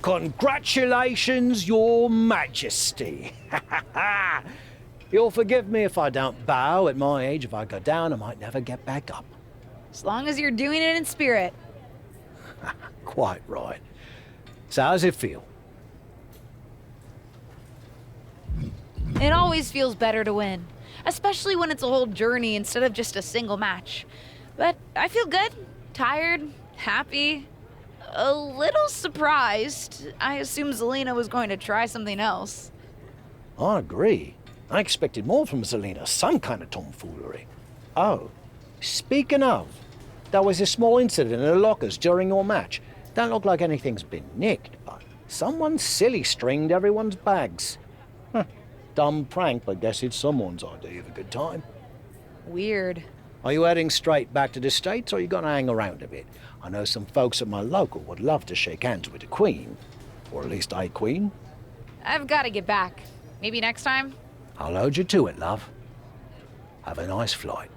Congratulations, Your Majesty. You'll forgive me if I don't bow. At my age, if I go down, I might never get back up. As long as you're doing it in spirit. Quite right. So how's it feel? It always feels better to win, especially when it's a whole journey instead of just a single match. But I feel good, tired, happy, a little surprised. I assumed Zelina was going to try something else. I agree. I expected more from Zelina, some kind of tomfoolery. Oh, speaking of, there was a small incident in the lockers during your match. Don't look like anything's been nicked, but someone silly stringed everyone's bags. Dumb prank, but guess it's someone's idea of a good time. Weird. Are you heading straight back to the States, or are you going to hang around a bit? I know some folks at my local would love to shake hands with the Queen. Or at least a Queen. I've got to get back. Maybe next time? I'll hold you to it, love. Have a nice flight.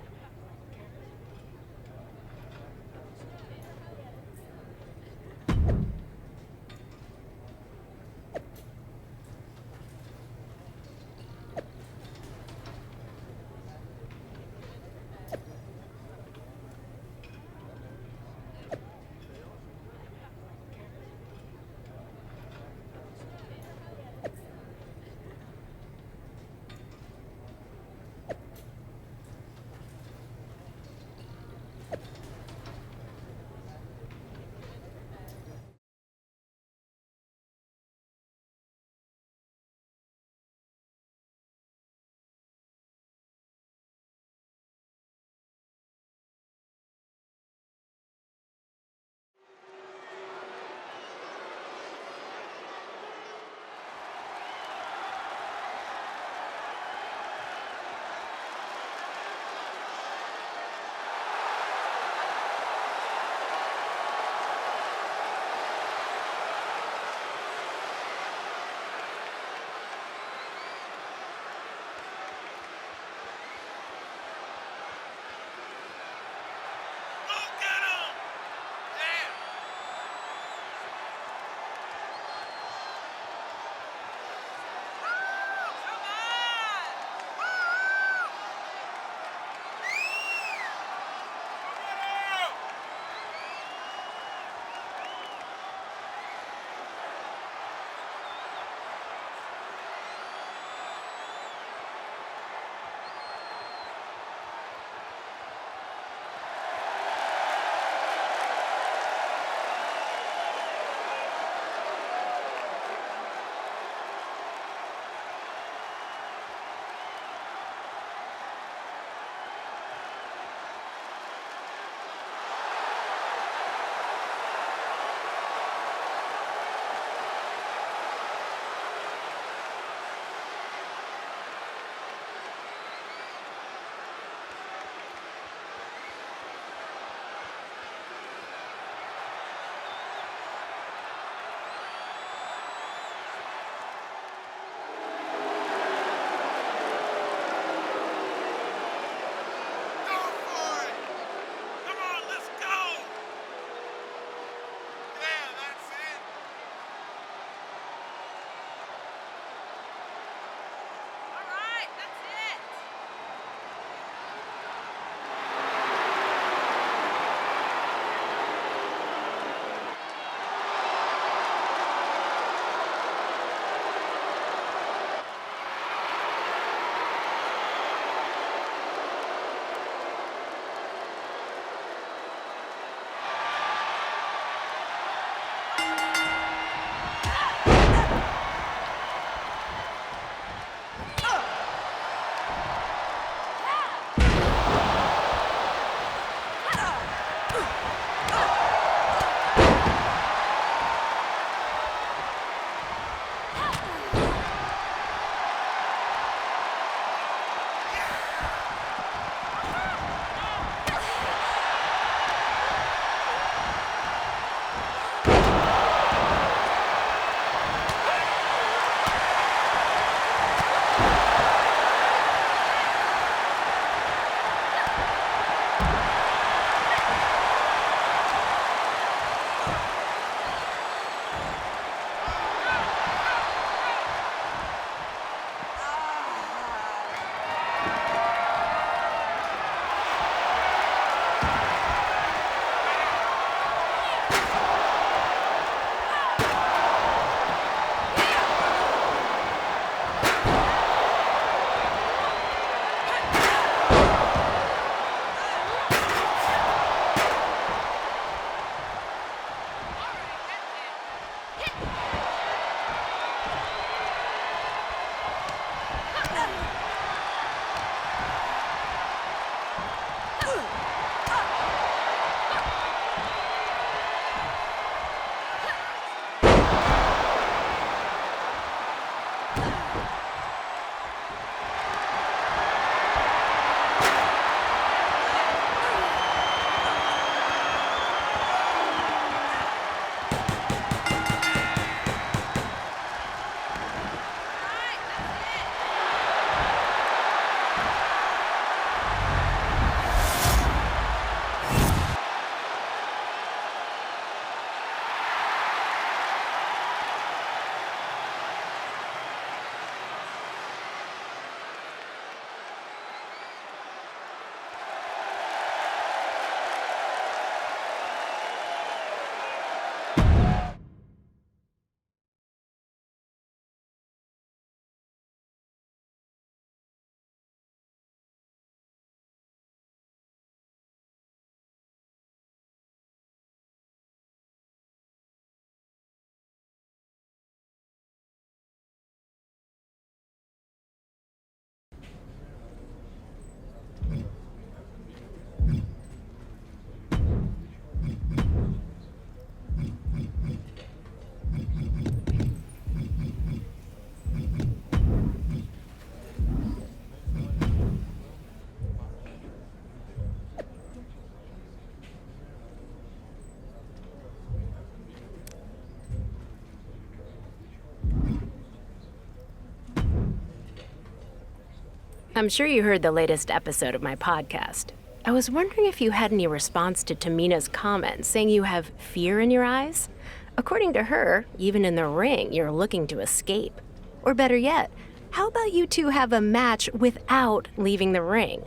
I'm sure you heard the latest episode of my podcast. I was wondering if you had any response to Tamina's comment saying you have fear in your eyes? According to her, even in the ring, you're looking to escape. Or better yet, how about you two have a match without leaving the ring?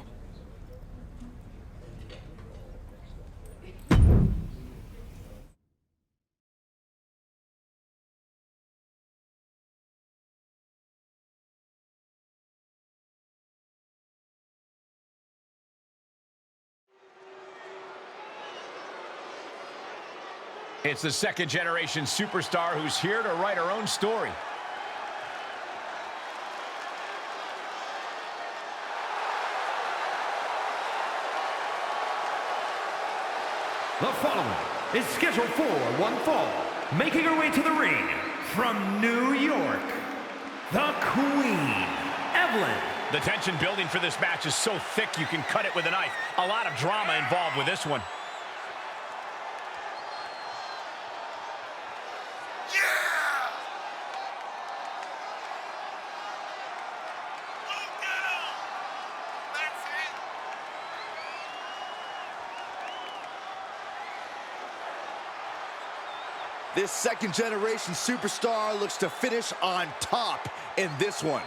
It's the second-generation superstar who's here to write her own story. The following is scheduled for one fall, making her way to the ring from New York, the Queen, Evelyn. The tension building for this match is so thick you can cut it with a knife. A lot of drama involved with this one. This second-generation superstar looks to finish on top in this one.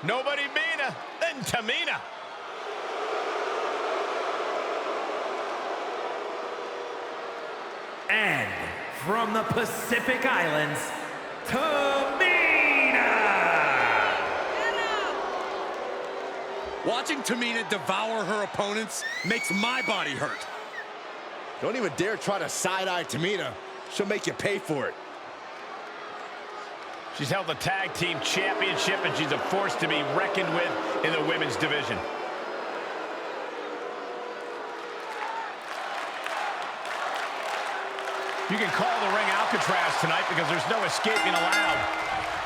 Nobody meaner than Tamina. And from the Pacific Islands, Tamina! Watching Tamina devour her opponents makes my body hurt. Don't even dare try to side-eye Tamina. She'll make you pay for it. She's held the tag team championship, and she's a force to be reckoned with in the women's division. You can call the ring Alcatraz tonight because there's no escaping allowed.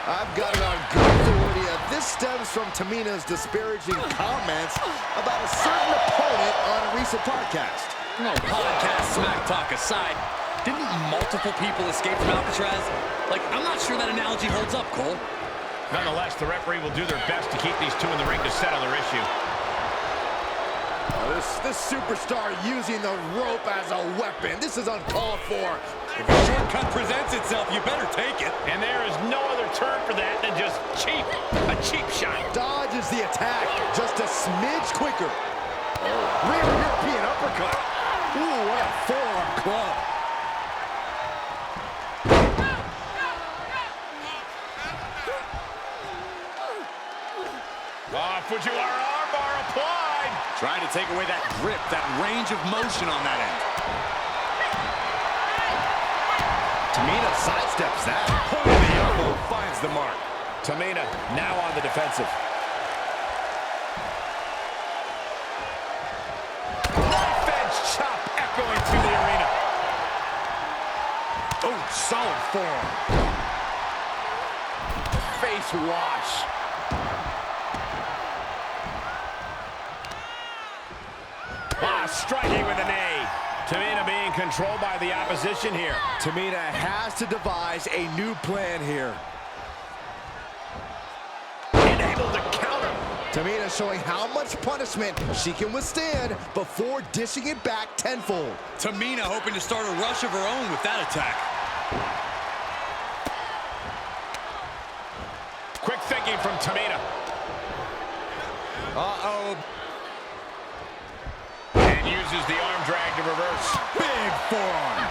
I've got it on good authority. This stems from Tamina's disparaging comments about a certain opponent on a recent podcast. No, podcast smack talk aside, didn't multiple people escape from Alcatraz? Like, I'm not sure that analogy holds up, Cole. Nonetheless, the referee will do their best to keep these two in the ring to settle their issue. This superstar using the rope as a weapon. This is uncalled for. If a shortcut presents itself, you better take it. And there is no other term for that than just cheap. A cheap shot. Dodges the attack just a smidge quicker. Rear European uppercut. Ooh, what a forearm club. Fujiwara armbar applied. Trying to take away that grip, that range of motion on that end. Tamina sidesteps that. Point of the elbow finds the mark. Tamina now on the defensive. Knife edge chop echoing through the arena. Oh, solid form. Face wash. Striking with a knee. Tamina being controlled by the opposition here. Tamina has to devise a new plan here. And able to counter. Tamina showing how much punishment she can withstand before dishing it back tenfold. Tamina hoping to start a rush of her own with that attack. Quick thinking from Tamina. Uh-oh. Uses the arm drag to reverse. Big forearm.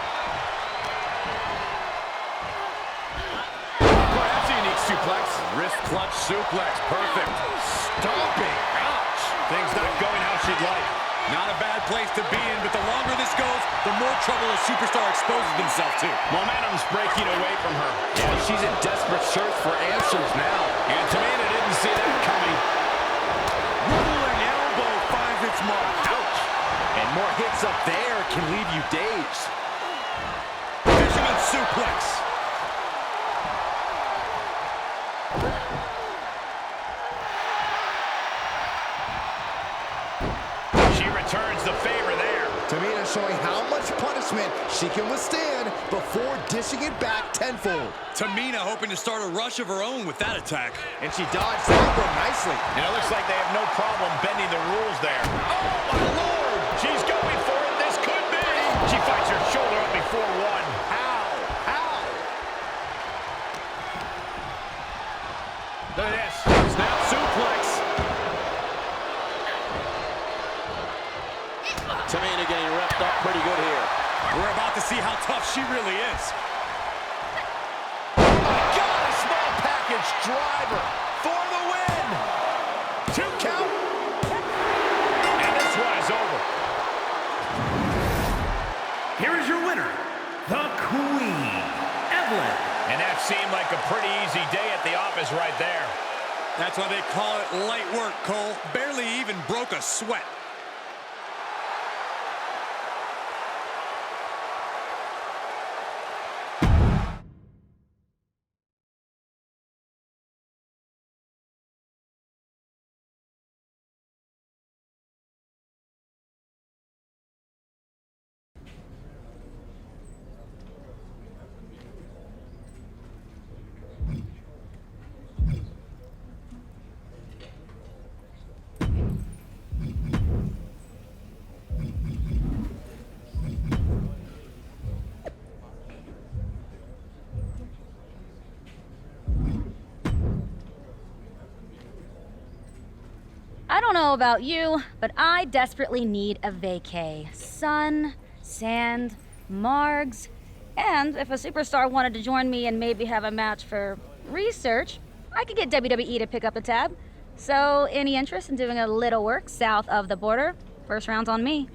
Perhaps a unique suplex. Wrist clutch suplex, perfect. Stomping. Ouch. Things not going how she'd like. Not a bad place to be in, but the longer this goes, the more trouble a superstar exposes himself to. Momentum's breaking away from her. Yeah, she's in desperate search for answers now. And Tamina didn't see that coming. Rolling elbow finds its mark. Ouch. And more hits up there can leave you dazed. Fisherman suplex. She returns the favor there. Tamina showing how much punishment she can withstand before dishing it back tenfold. Tamina hoping to start a rush of her own with that attack. And she dodged that one nicely. And it looks like they have no problem bending the rules there. Oh, my Lord! She's going for it. This could be. She fights her shoulder up before one. How? How? Look at this. Snap suplex. Tamina getting repped up pretty good here. We're about to see how tough she really is. Oh, my God, a small package driver for the win. 2 count. And this one is over. Here is your winner, the Queen, Evelyn. And that seemed like a pretty easy day at the office right there. That's why they call it light work, Cole. Barely even broke a sweat. I don't know about you, but I desperately need a vacay. Sun, sand, margs, and if a superstar wanted to join me and maybe have a match for research, I could get WWE to pick up the tab. So, any interest in doing a little work south of the border? First round's on me.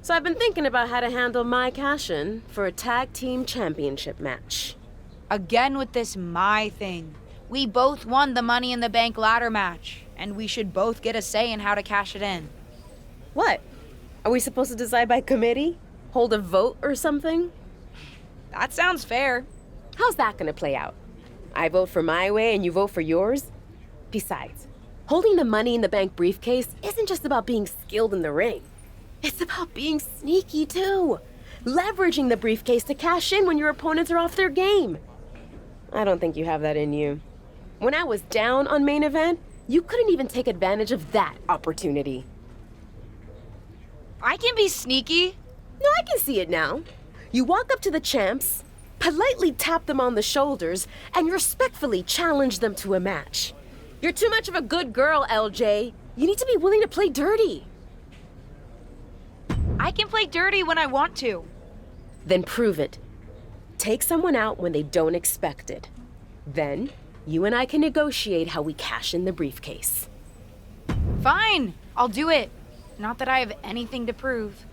So I've been thinking about how to handle my cash-in for a tag team championship match. Again with this my thing. We both won the Money in the Bank ladder match, and we should both get a say in how to cash it in. What? Are we supposed to decide by committee? Hold a vote or something? That sounds fair. How's that gonna play out? I vote for my way and you vote for yours? Besides, holding the Money in the Bank briefcase isn't just about being skilled in the ring. It's about being sneaky too. Leveraging the briefcase to cash in when your opponents are off their game. I don't think you have that in you. When I was down on main event, you couldn't even take advantage of that opportunity. I can be sneaky. No, I can see it now. You walk up to the champs, politely tap them on the shoulders, and respectfully challenge them to a match. You're too much of a good girl, LJ. You need to be willing to play dirty. I can play dirty when I want to. Then prove it. Take someone out when they don't expect it. Then, you and I can negotiate how we cash in the briefcase. Fine, I'll do it. Not that I have anything to prove.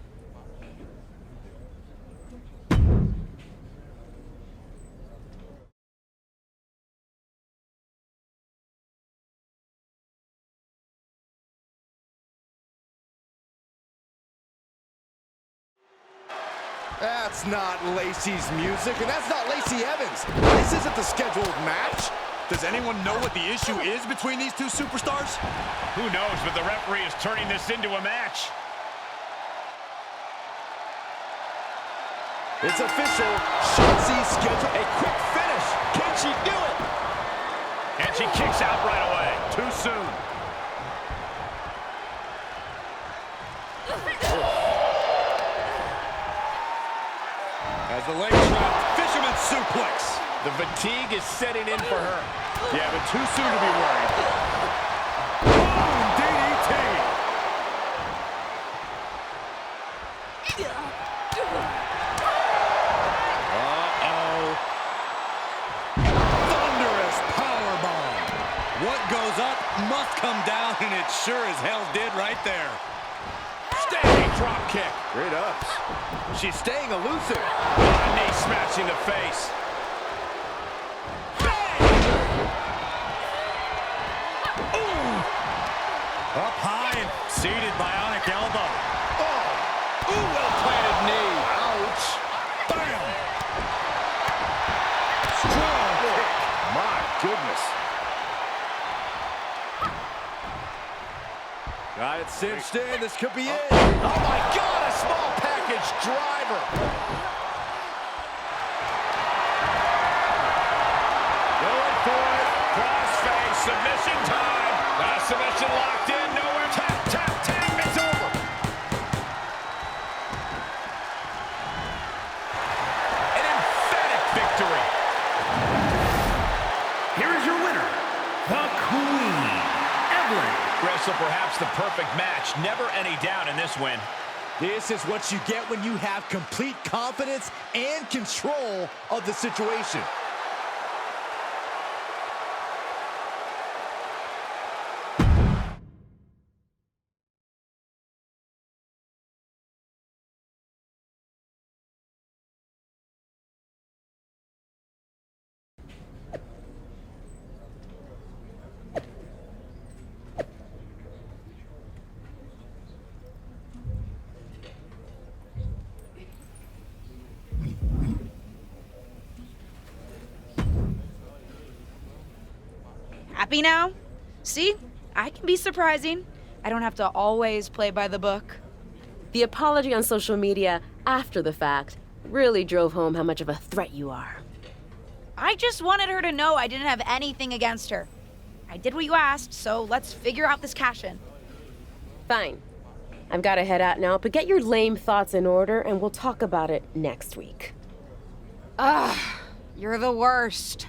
That's not Lacey's music, and that's not Lacey Evans. This isn't the scheduled match. Does anyone know what the issue is between these two superstars? Who knows, but the referee is turning this into a match. It's official. Shotzi's scheduled a quick finish. Can she do it? And she kicks out right away. Too soon. As the leg drop, fisherman suplex. The fatigue is setting in for her. Yeah, but too soon to be worried. Boom, DDT. Thunderous powerbomb. What goes up must come down, and it sure as hell did right there. Standing drop kick. Great ups. She's staying elusive. Knee smashing the face. Up high and seated bionic elbow. Oh, ooh, well-planted knee. Ouch. Bam. Strong kick. My goodness. Got it cinched in. This could be it. Oh, my God, a small package driver. Going for it. Crossface, submission time. Submission locked in, nowhere. Tap, tap, tap, it's over. An emphatic victory. Here is your winner, the Queen, Evelyn. Wrestle perhaps the perfect match. Never any doubt in this win. This is what you get when you have complete confidence and control of the situation. Happy now? See? I can be surprising. I don't have to always play by the book. The apology on social media after the fact really drove home how much of a threat you are. I just wanted her to know I didn't have anything against her. I did what you asked, so let's figure out this cash-in. Fine. I've got to head out now, but get your lame thoughts in order and we'll talk about it next week. Ugh, you're the worst.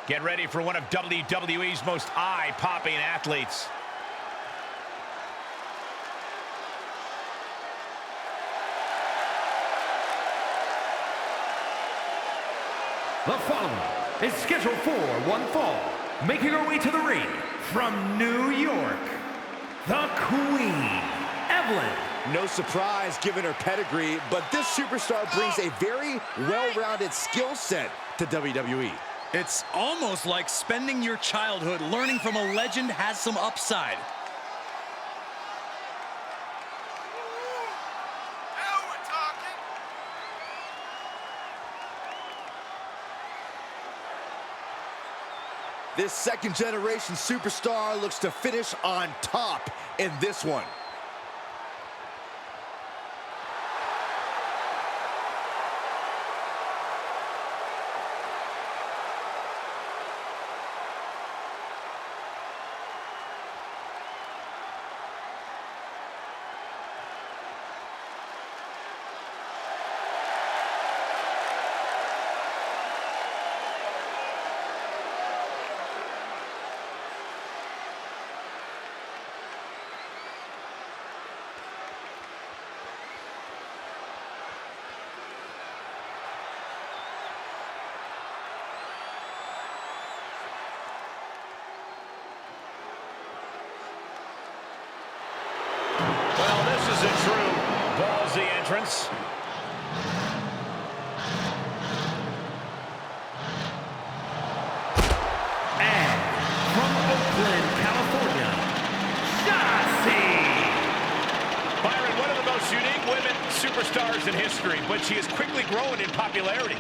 Get ready for one of WWE's most eye-popping athletes. The following is scheduled for one fall, making her way to the ring from New York, the Queen, Evelyn. No surprise given her pedigree, but this superstar brings a very well-rounded skill set to WWE. It's almost like spending your childhood learning from a legend has some upside. This second-generation superstar looks to finish on top in this one. Well, this is a true ballsy entrance. And from Oakland, California, Shotzi. Byron, one of the most unique women superstars in history, but she is quickly growing in popularity.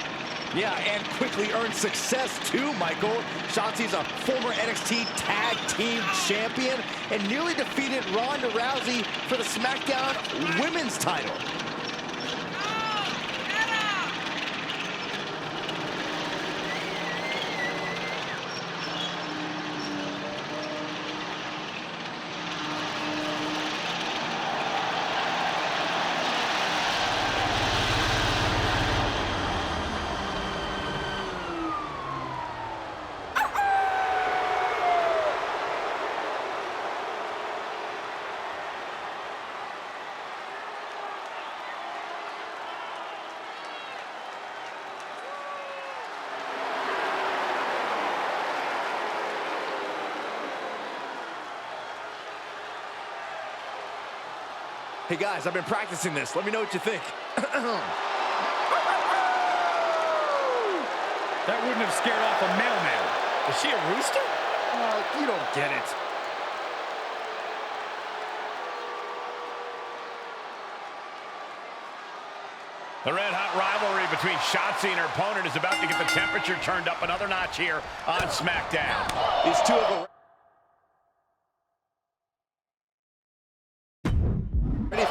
Yeah, and quickly earned success too, Michael. Shotzi's a former NXT Tag Team Champion and nearly defeated Ronda Rousey for the SmackDown Women's title. Hey guys, I've been practicing this. Let me know what you think. That wouldn't have scared off a mailman. Is she a rooster? You don't get it. The red-hot rivalry between Shotzi and her opponent is about to get the temperature turned up another notch here on SmackDown. These two of them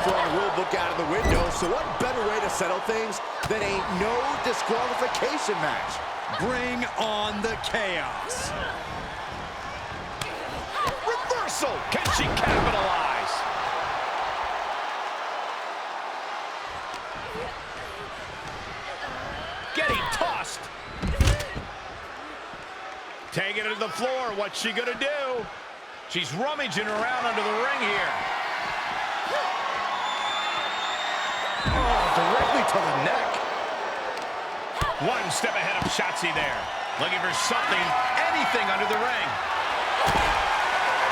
throwing the rule book out of the window, so what better way to settle things than a no disqualification match? Bring on the chaos. Reversal! Can she capitalize? Getting tossed. Taking it to the floor. What's she gonna do? She's rummaging around under the ring here. Directly to the neck. One step ahead of Shotzi there. Looking for something, anything under the ring.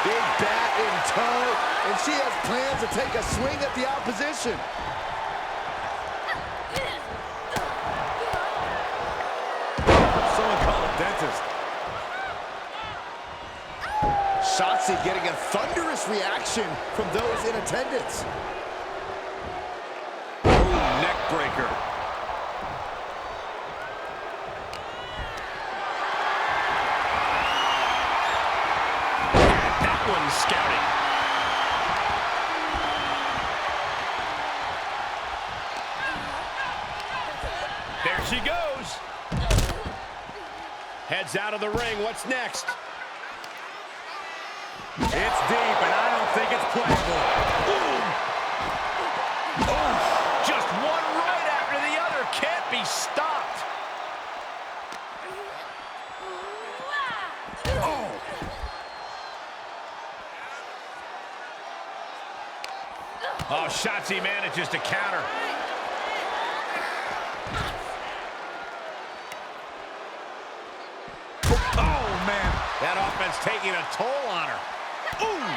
Big bat in tow, and she has plans to take a swing at the opposition. Someone call a dentist. Shotzi getting a thunderous reaction from those in attendance. Neck breaker. That one's scouting. There she goes. Heads out of the ring. What's next? It's deep, and I don't think it's playable. Just one right after the other. Can't be stopped. Oh, Shotzi manages to counter. Oh, man. That offense taking a toll on her. Ooh.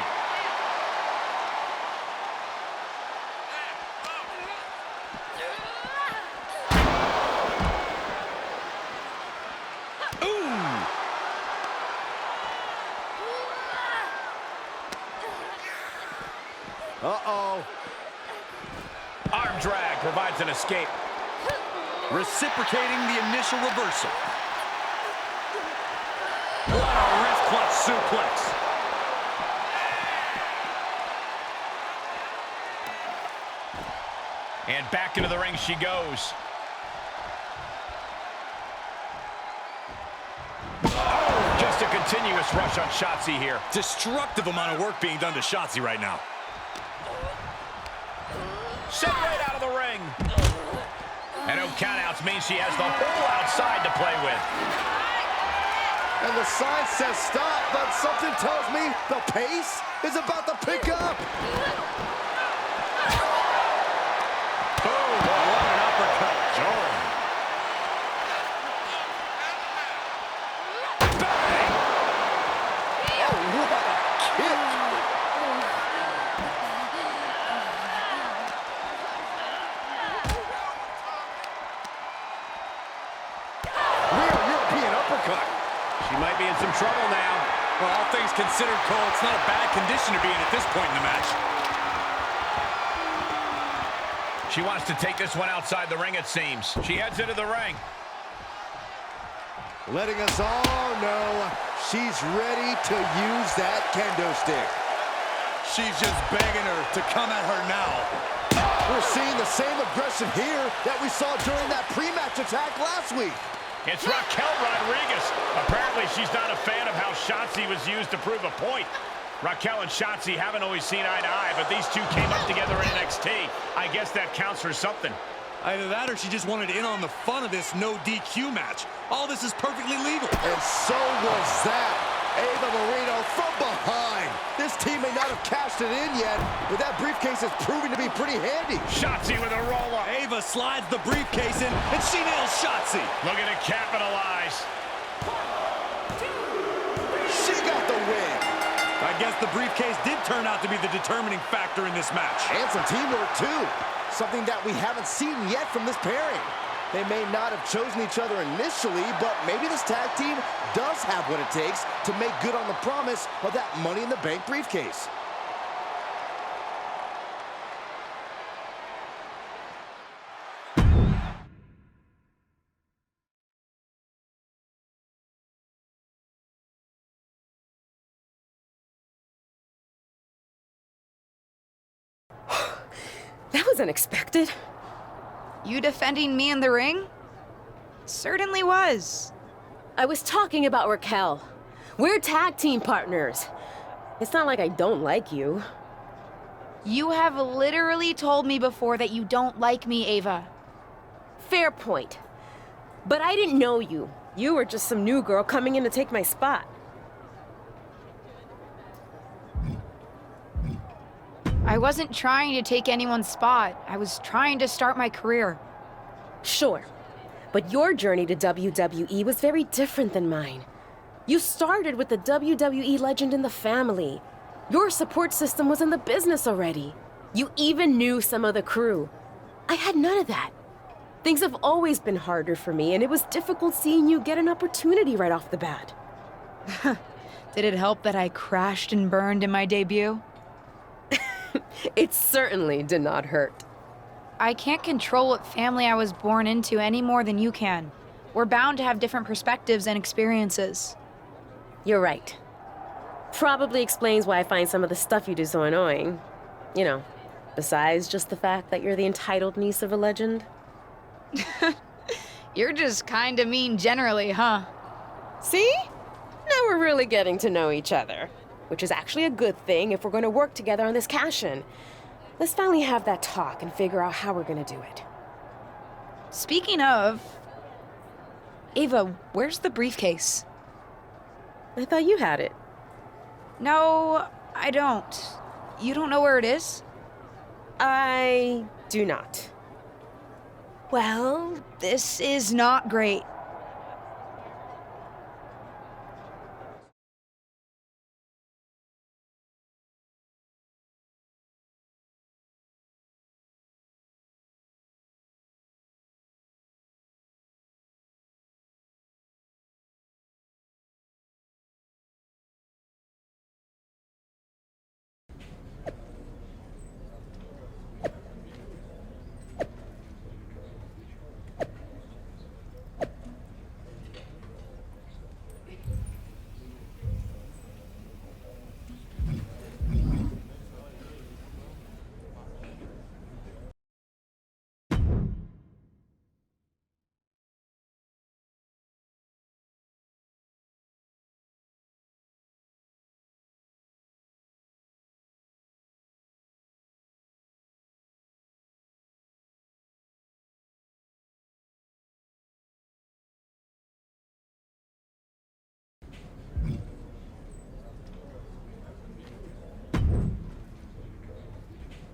Uh-oh. Arm drag provides an escape. Reciprocating the initial reversal. What a wrist clutch suplex. And back into the ring she goes. Oh, just a continuous rush on Shotzi here. Destructive amount of work being done to Shotzi right now. Sent right out of the ring. And no countouts means she has the whole outside to play with. And the sign says stop, but something tells me the pace is about to pick up. Boom, what an uppercut. Jordan. Bang. Oh, what a kick. Real European uppercut. She might be in some trouble now. Well, all things considered, Cole, it's not a bad condition to be in at this point in the match. She wants to take this one outside the ring, it seems. She heads into the ring. Letting us all know she's ready to use that kendo stick. She's just begging her to come at her now. We're seeing the same aggression here that we saw during that pre-match attack last week. It's Raquel Rodriguez. Apparently, she's not a fan of how Shotzi was used to prove a point. Raquel and Shotzi haven't always seen eye to eye, but these two came up together in NXT. I guess that counts for something. Either that or she just wanted in on the fun of this no DQ match. All this is perfectly legal. And so was that. Ava Marino from behind. This team may not have cashed it in yet, but that briefcase is proving to be pretty handy. Shotzi with a roll-up. Ava slides the briefcase in, and she nails Shotzi. Looking to capitalize. She got the win. I guess the briefcase did turn out to be the determining factor in this match. And some teamwork, too. Something that we haven't seen yet from this pairing. They may not have chosen each other initially, but maybe this tag team does have what it takes to make good on the promise of that Money in the Bank briefcase. That was unexpected. You defending me in the ring? Certainly was. I was talking about Raquel. We're tag team partners. It's not like I don't like you. You have literally told me before that you don't like me, Ava. Fair point. But I didn't know you. You were just some new girl coming in to take my spot. I wasn't trying to take anyone's spot. I was trying to start my career. Sure. But your journey to WWE was very different than mine. You started with the WWE legend in the family. Your support system was in the business already. You even knew some of the crew. I had none of that. Things have always been harder for me, and it was difficult seeing you get an opportunity right off the bat. Did it help that I crashed and burned in my debut? It certainly did not hurt. I can't control what family I was born into any more than you can. We're bound to have different perspectives and experiences. You're right. Probably explains why I find some of the stuff you do so annoying. You know, besides just the fact that you're the entitled niece of a legend. You're just kinda mean generally, huh? See? Now we're really getting to know each other. Which is actually a good thing if we're going to work together on this cash-in. Let's finally have that talk and figure out how we're going to do it. Speaking of... Ava, where's the briefcase? I thought you had it. No, I don't. You don't know where it is? I do not. Well, this is not great.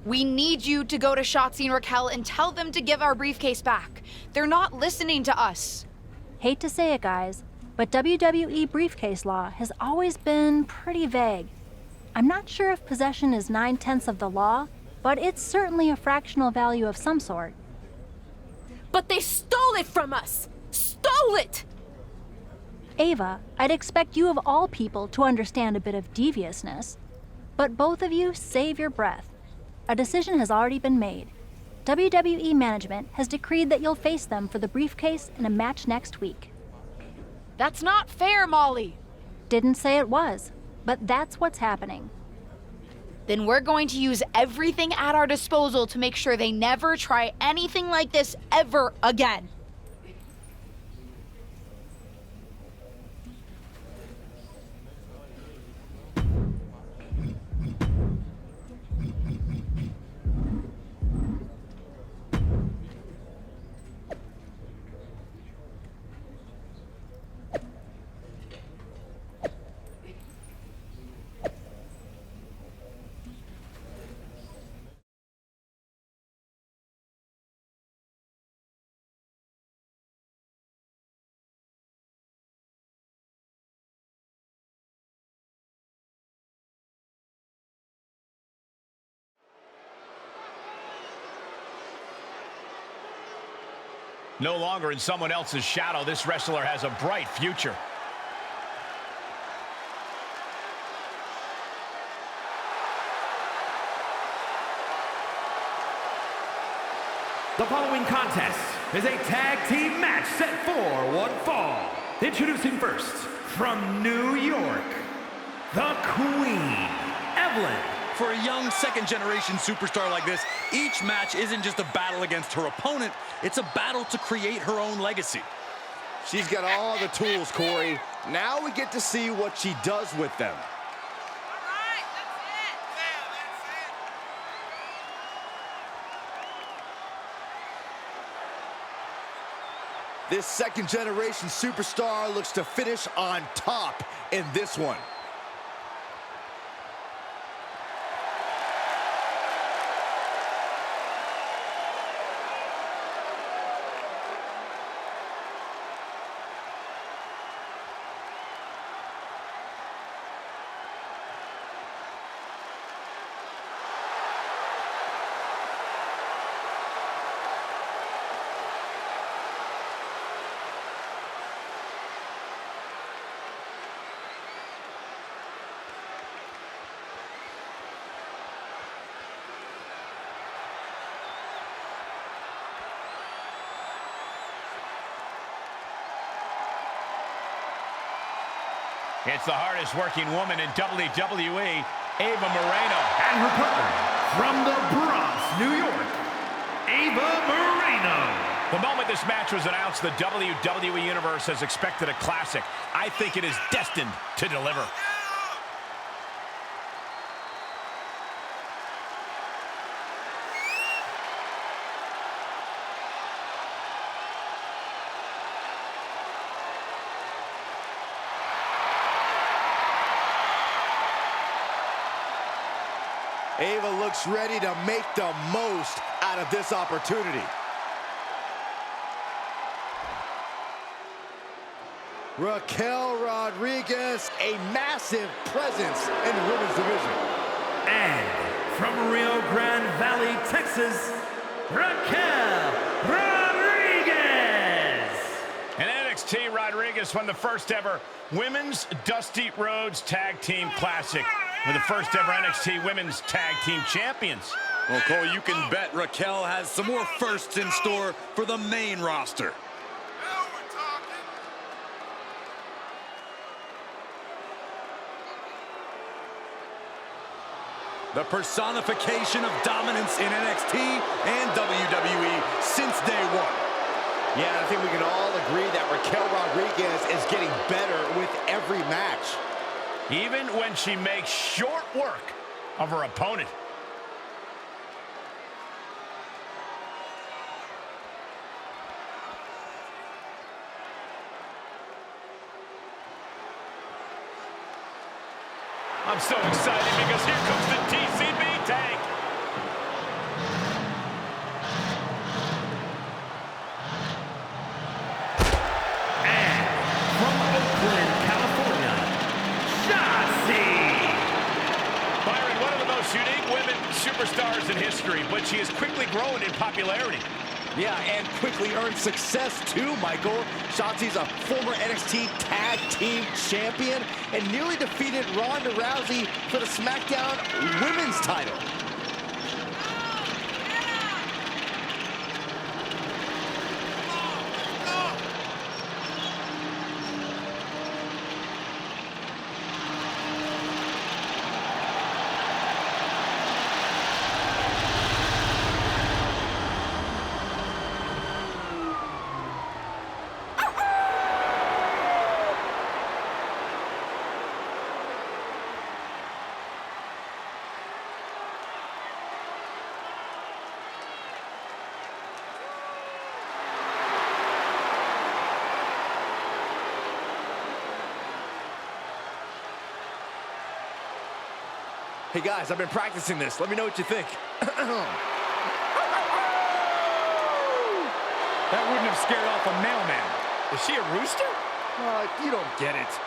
We need you to go to Shotzi and Raquel and tell them to give our briefcase back. They're not listening to us. Hate to say it, guys, but WWE briefcase law has always been pretty vague. I'm not sure if possession is 9/10 of the law, but it's certainly a fractional value of some sort. But they stole it from us! Stole it! Ava, I'd expect you of all people to understand a bit of deviousness. But both of you save your breath. A decision has already been made. WWE management has decreed that you'll face them for the briefcase in a match next week. That's not fair, Molly. Didn't say it was, but that's what's happening. Then we're going to use everything at our disposal to make sure they never try anything like this ever again. No longer in someone else's shadow, this wrestler has a bright future. The following contest is a tag team match set for one fall. Introducing first, from New York, the Queen, Evelyn. For a young second-generation superstar like this, each match isn't just a battle against her opponent, it's a battle to create her own legacy. She's got all the tools, Corey. Now we get to see what she does with them. This second-generation superstar looks to finish on top in this one. It's the hardest working woman in WWE, Ava Moreno. And her partner, from the Bronx, New York, Ava Moreno. The moment this match was announced, the WWE Universe has expected a classic. I think it is destined to deliver. Ava looks ready to make the most out of this opportunity. Raquel Rodriguez, a massive presence in the women's division. And from Rio Grande Valley, Texas, Raquel Rodriguez. And NXT, Rodriguez won the first ever Women's Dusty Rhodes Tag Team Classic. We're the first ever NXT Women's Tag Team Champions. Well, Cole, you can bet Raquel has some more firsts in store for the main roster. The personification of dominance in NXT and WWE since day one. Yeah, I think we can all agree that Raquel Rodriguez is getting better with every match. Even when she makes short work of her opponent. I'm so excited because here comes the TCB tank. And from Oakland, California, Shotzi. Byron, one of the most unique women superstars in history, but she has quickly grown in popularity. Yeah, and quickly earned success too, Michael. Shotzi's a former NXT Tag Team Champion and nearly defeated Ronda Rousey for the SmackDown Women's title. Hey guys, I've been practicing this. Let me know what you think. That wouldn't have scared off a mailman. Is she a rooster? You don't get it.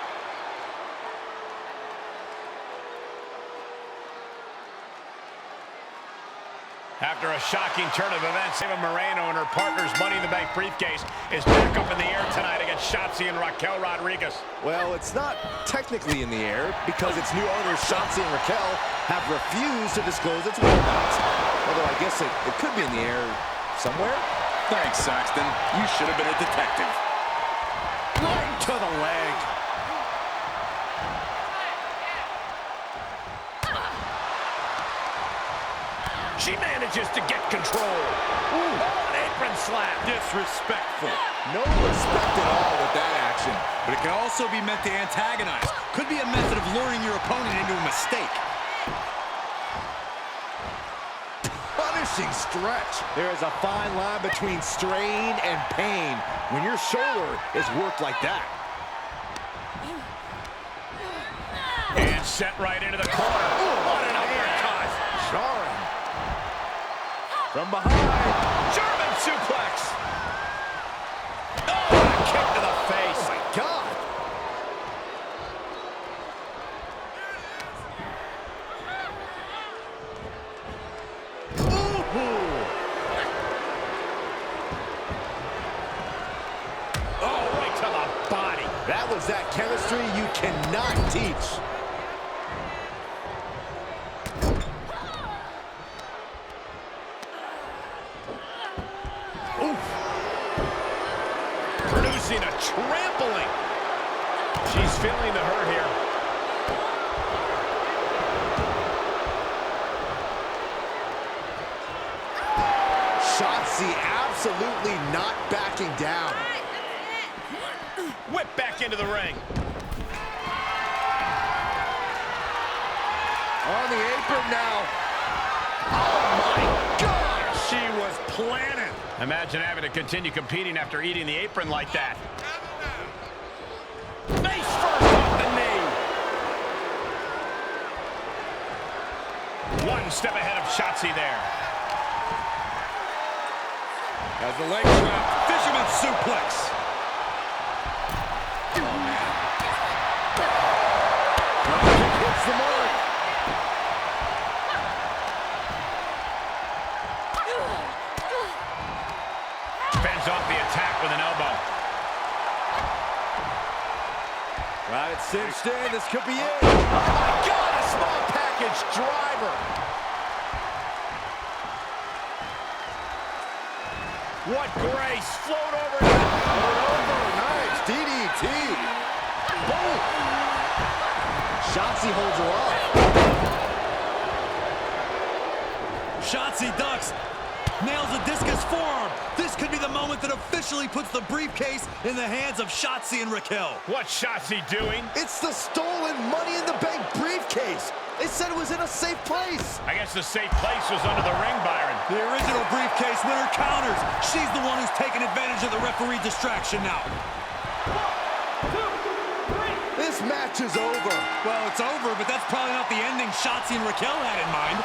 After a shocking turn of events, Eva Moreno and her partner's Money in the Bank briefcase is back up in the air tonight against Shotzi and Raquel Rodriguez. Well, it's not technically in the air because its new owners, Shotzi and Raquel, have refused to disclose its whereabouts. Although I guess it could be in the air somewhere. Thanks, Saxton. You should have been a detective. Right to the leg. She manages to get control. Ooh, an apron slap. Disrespectful. No respect at all with that action. But it can also be meant to antagonize. Could be a method of luring your opponent into a mistake. Punishing stretch. There is a fine line between strain and pain when your shoulder is worked like that. And set right into the corner. Ooh, what an uppercut. Jarring. From behind. German suplex. Oh, a kick to the face. Oh, my God. Ooh. Oh, right to the body. That was that chemistry you cannot teach. Producing a trampling. She's feeling the hurt here. Shotzi absolutely not backing down. Whip back into the ring. On the apron now. Oh, my God. She was planning. Imagine having to continue competing after eating the apron like that. Face first off the knee. One, one step ahead of Shotzi there. As the leg trap, fisherman suplex. Oh, man. Hits the mark. Fends off the attack with an elbow. Right, cinched in. This could be it. Oh, my God, a small package driver. What grace. Float over. Nice. DDT. Boom. Shotzi holds her off. Shotzi ducks. Nails a discus forearm. This could be the moment that officially puts the briefcase in the hands of Shotzi and Raquel. What's Shotzi doing? It's the stolen Money in the Bank briefcase. They said it was in a safe place. I guess the safe place was under the ring, Byron. The original briefcase winner counters. She's the one who's taking advantage of the referee distraction now. This match is over. Well, it's over, but that's probably not the ending Shotzi and Raquel had in mind.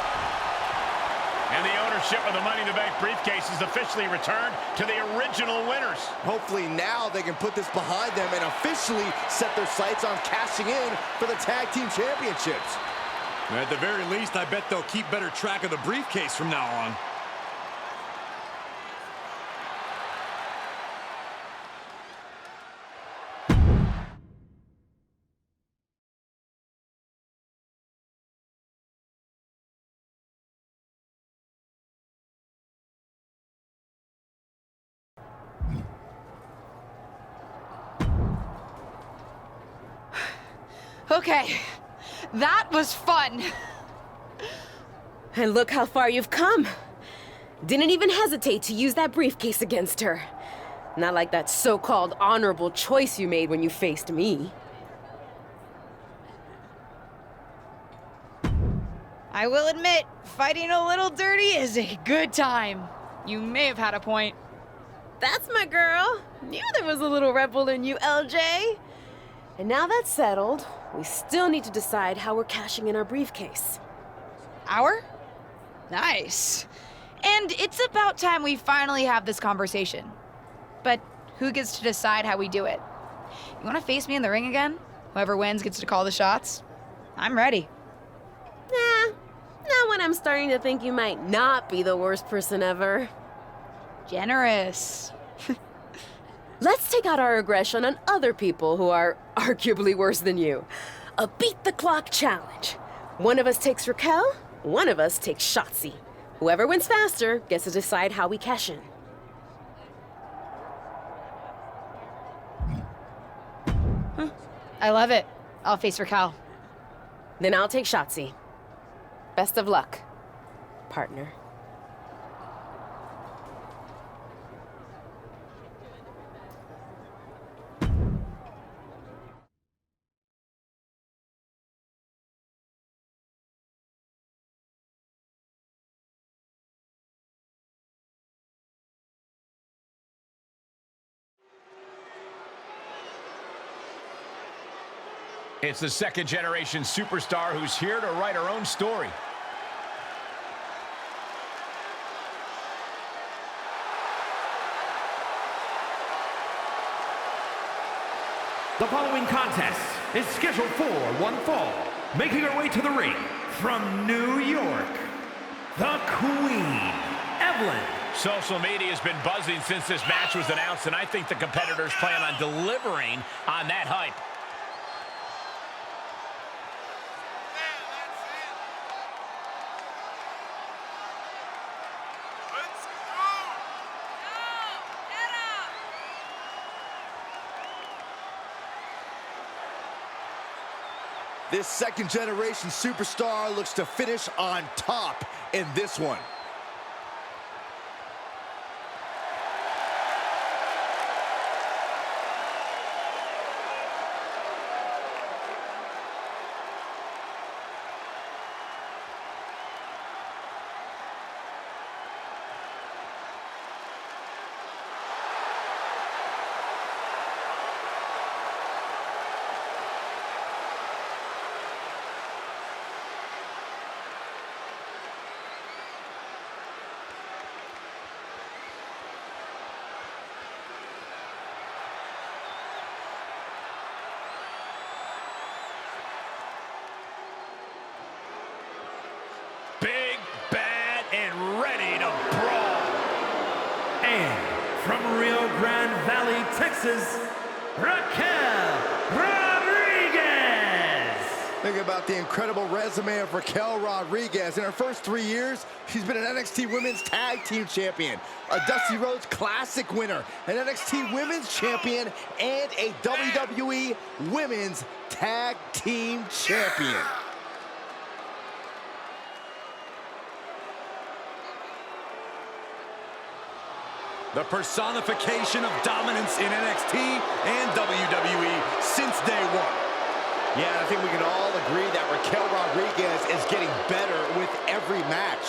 And the ownership of the Money in the Bank briefcase is officially returned to the original winners. Hopefully now they can put this behind them and officially set their sights on cashing in for the tag team championships. At the very least, I bet they'll keep better track of the briefcase from now on. Okay, that was fun. And look how far you've come. Didn't even hesitate to use that briefcase against her. Not like that so-called honorable choice you made when you faced me. I will admit, fighting a little dirty is a good time. You may have had a point. That's my girl. Knew there was a little rebel in you, LJ. And now that's settled, we still need to decide how we're cashing in our briefcase. Our? Nice. And it's about time we finally have this conversation. But who gets to decide how we do it? You want to face me in the ring again? Whoever wins gets to call the shots? I'm ready. Nah, not when I'm starting to think you might not be the worst person ever. Generous. Let's take out our aggression on other people who are arguably worse than you. A beat the clock challenge. One of us takes Raquel, one of us takes Shotzi. Whoever wins faster gets to decide how we cash in. I love it. I'll face Raquel. Then I'll take Shotzi. Best of luck, partner. It's the second-generation superstar who's here to write her own story. The following contest is scheduled for one fall. Making her way to the ring from New York, the Queen, Evelyn. Social media has been buzzing since this match was announced, and I think the competitors plan on delivering on that hype. This second-generation superstar looks to finish on top in this one. Grand Valley, Texas, Raquel Rodriguez. Think about the incredible resume of Raquel Rodriguez. In her first 3 years, she's been an NXT Women's Tag Team Champion, a Dusty Rhodes Classic winner, an NXT Women's Champion, and a WWE Women's Tag Team Champion. The personification of dominance in NXT and WWE since day one. Yeah, I think we can all agree that Raquel Rodriguez is getting better with every match.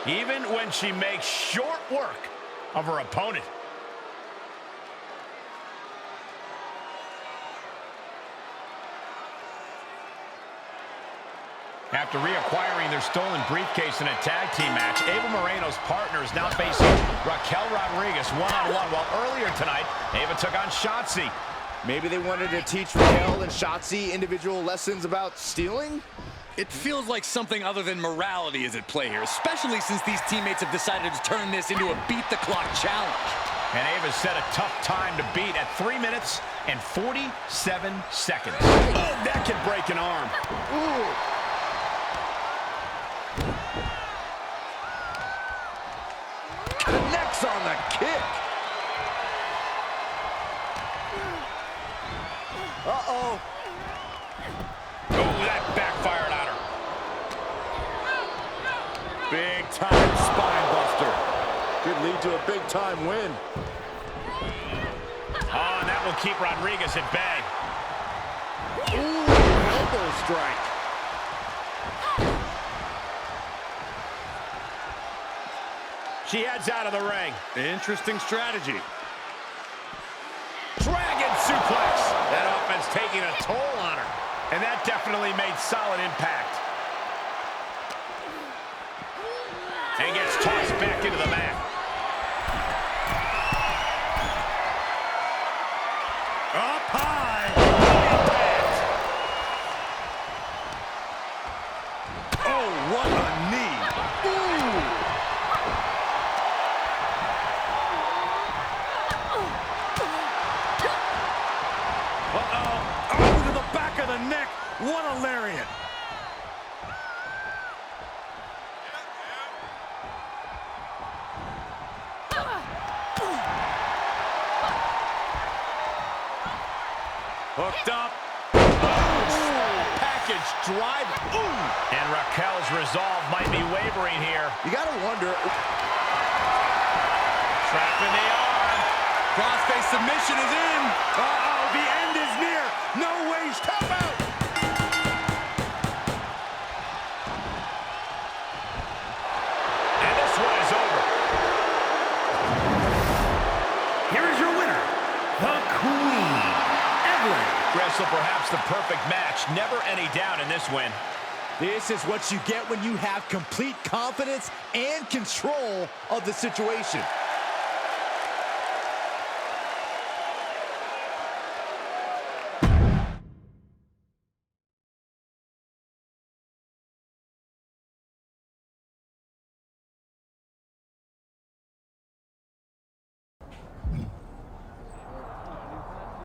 Even when she makes short work of her opponent. After reacquiring their stolen briefcase in a tag team match, Ava Moreno's partner is now facing Raquel Rodriguez one-on-one, while earlier tonight, Ava took on Shotzi. Maybe they wanted to teach Raquel and Shotzi individual lessons about stealing? It feels like something other than morality is at play here, especially since these teammates have decided to turn this into a beat-the-clock challenge. And Ava set a tough time to beat at 3 minutes and 47 seconds. Oh, that could break an arm. Ooh. Connects on the kick. Uh-oh. Oh, that backfired on her. Big time spine buster. Could lead to a big time win. Oh, and that will keep Rodriguez at bay. Ooh, elbow strike. She heads out of the ring. Interesting strategy. Dragon suplex. That offense taking a toll on her. And that definitely made solid impact. And gets tossed back into the mat. Up high. Impact. Oh, what a knee. Ooh. Uh-oh. Oh, to the back of the neck. What a lariat. Hooked up. Package drive. Ooh. And Raquel's resolve might be wavering here. You gotta wonder. Trapping the arm. Crossface submission is in. Uh-oh, the end is near. No way, tap out. And this one is over. Here is your winner, the Queen, Evelyn. Wrestle perhaps the perfect match. Never any doubt in this win. This is what you get when you have complete confidence and control of the situation.